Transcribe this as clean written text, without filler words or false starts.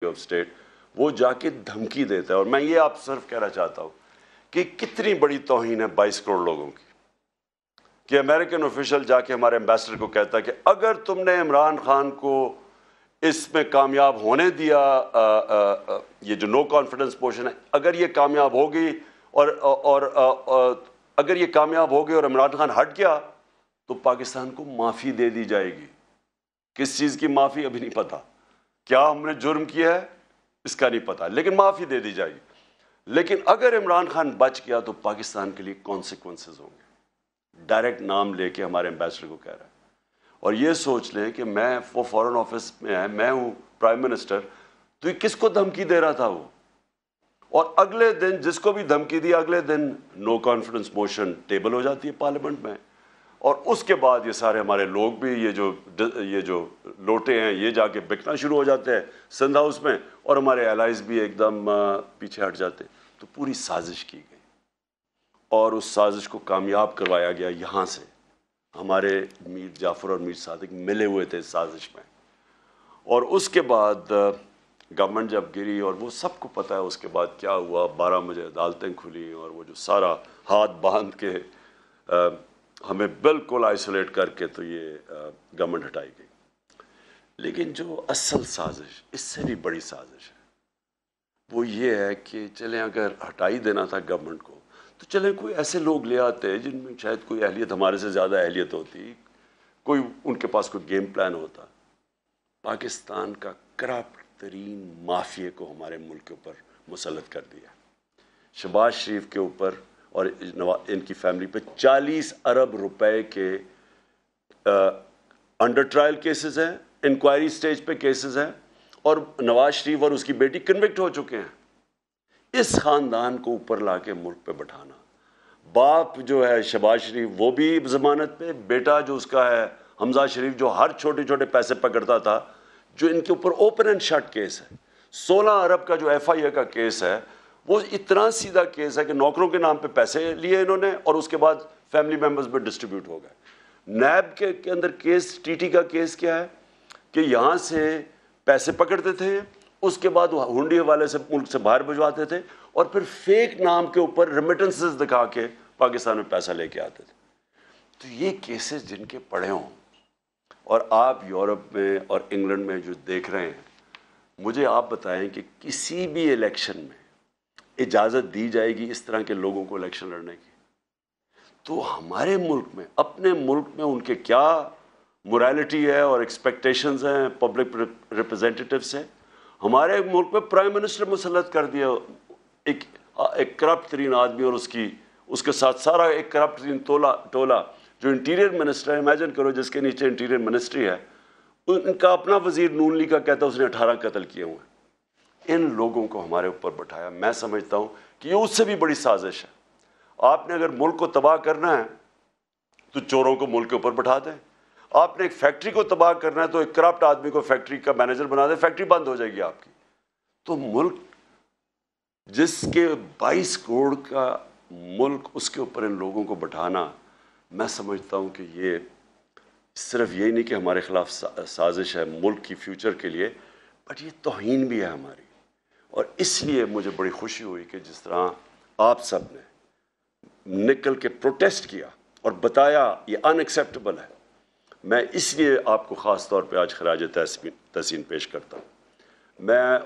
Of state وہ جا کے دھمکی دیتا ہے. اور میں یہ آپ صرف کہنا چاہتا ہوں کہ کتنی بڑی توہین ہے 22 کروڑ لوگوں کی کہ امریکن آفیشل جا کے ہمارے ایمبیسڈر کو کہتا ہے کہ اگر تم نے عمران خان کو اس میں کامیاب ہونے دیا, یہ جو نو کانفیڈنس موشن ہے, اگر یہ کامیاب ہوگی اور اگر یہ کامیاب ہو گئی اور عمران خان ہٹ گیا تو پاکستان کو معافی دے دی جائے گی. کس چیز کی معافی ابھی نہیں پتا, کیا ہم نے جرم کیا ہے اس کا نہیں پتا, لیکن معافی دے دی جائے گی. لیکن اگر عمران خان بچ گیا تو پاکستان کے لیے کانسیکوینسز ہوں گے. ڈائریکٹ نام لے کے ہمارے ایمبیسڈر کو کہہ رہا ہے. اور یہ سوچ لیں کہ وہ فورن آفس میں ہے, میں ہوں پرائم منسٹر, تو یہ کس کو دھمکی دے رہا تھا وہ؟ اور اگلے دن جس کو بھی دھمکی دی اگلے دن نو کانفیڈنس موشن ٹیبل ہو جاتی ہے پارلیمنٹ میں. اور اس کے بعد یہ سارے ہمارے لوگ بھی یہ جو لوٹے ہیں یہ جا کے بکنا شروع ہو جاتے ہیں سندھ ہاؤس میں, اور ہمارے الائز بھی ایک دم پیچھے ہٹ جاتے. تو پوری سازش کی گئی اور اس سازش کو کامیاب کروایا گیا. یہاں سے ہمارے میر جعفر اور میر صادق ملے ہوئے تھے سازش میں. اور اس کے بعد گورنمنٹ جب گری, اور وہ سب کو پتہ ہے اس کے بعد کیا ہوا, 12 بجے عدالتیں کھلی اور وہ جو سارا ہاتھ باندھ کے ہمیں بالکل آئسولیٹ کر کے تو یہ گورنمنٹ ہٹائی گئی. لیکن جو اصل سازش اس سے بھی بڑی سازش ہے وہ یہ ہے کہ چلیں اگر ہٹائی دینا تھا گورنمنٹ کو تو چلیں کوئی ایسے لوگ لے آتے جن میں شاید کوئی اہلیت ہمارے سے زیادہ اہلیت ہوتی, کوئی ان کے پاس کوئی گیم پلان ہوتا. پاکستان کا کرپٹ ترین مافیا کو ہمارے ملک کے اوپر مسلط کر دیا. شہباز شریف کے اوپر اور ان کی فیملی پہ 40 ارب روپے کے انڈر ٹرائل کیسز ہیں, انکوائری سٹیج پہ کیسز ہیں, اور نواز شریف اور اس کی بیٹی کنوکٹ ہو چکے ہیں. اس خاندان کو اوپر لا کے ملک پہ بٹھانا, باپ جو ہے شہباز شریف وہ بھی ضمانت پہ, بیٹا جو اس کا ہے حمزہ شریف جو ہر چھوٹے چھوٹے پیسے پکڑتا تھا, جو ان کے اوپر اوپن اینڈ شٹ کیس ہے. 16 ارب کا جو ایف آئی اے کا کیس ہے وہ اتنا سیدھا کیس ہے کہ نوکروں کے نام پہ پیسے لیے انہوں نے اور اس کے بعد فیملی ممبرز میں ڈسٹریبیوٹ ہو گئے. نیب کے اندر کیس, ٹی ٹی کا کیس کیا ہے کہ یہاں سے پیسے پکڑتے تھے, اس کے بعد وہ ہنڈی حوالے سے ملک سے باہر بھجواتے تھے, اور پھر فیک نام کے اوپر ریمیٹنسز دکھا کے پاکستان میں پیسہ لے کے آتے تھے. تو یہ کیسز جن کے پڑے ہوں, اور آپ یورپ میں اور انگلینڈ میں جو دیکھ رہے ہیں, مجھے آپ بتائیں کہ کسی بھی الیکشن میں اجازت دی جائے گی اس طرح کے لوگوں کو الیکشن لڑنے کی؟ تو ہمارے ملک میں, اپنے ملک میں ان کے کیا مورالٹی ہے اور ایکسپیکٹیشنز ہیں پبلک ریپرزینٹیٹیو سے. ہمارے ملک میں پرائم منسٹر مسلط کر دیا ایک کرپٹ ترین آدمی, اور اس کے ساتھ سارا ایک کرپٹ ترین ٹولہ جو انٹیریئر منسٹر ہے. امیجن کرو جس کے نیچے انٹیریئر منسٹری ہے, ان کا اپنا وزیر نون لیگ کا کہتا ہے اس نے 18 قتل کیے ہوئے ہیں. ان لوگوں کو ہمارے اوپر بٹھایا. میں سمجھتا ہوں کہ یہ اس سے بھی بڑی سازش ہے. آپ نے اگر ملک کو تباہ کرنا ہے تو چوروں کو ملک کے اوپر بٹھا دیں. آپ نے ایک فیکٹری کو تباہ کرنا ہے تو ایک کرپٹ آدمی کو فیکٹری کا مینیجر بنا دیں, فیکٹری بند ہو جائے گی آپ کی. تو ملک جس کے 22 کروڑ کا ملک, اس کے اوپر ان لوگوں کو بٹھانا, میں سمجھتا ہوں کہ یہ صرف یہی نہیں کہ ہمارے خلاف سازش ہے ملک کی فیوچر کے لیے, بٹ یہ توہین بھی ہے ہماری. اور اس لیے مجھے بڑی خوشی ہوئی کہ جس طرح آپ سب نے نکل کے پروٹیسٹ کیا اور بتایا یہ ان ایکسیپٹیبل ہے. میں اس لیے آپ کو خاص طور پہ آج خراج تحسین پیش کرتا ہوں. میں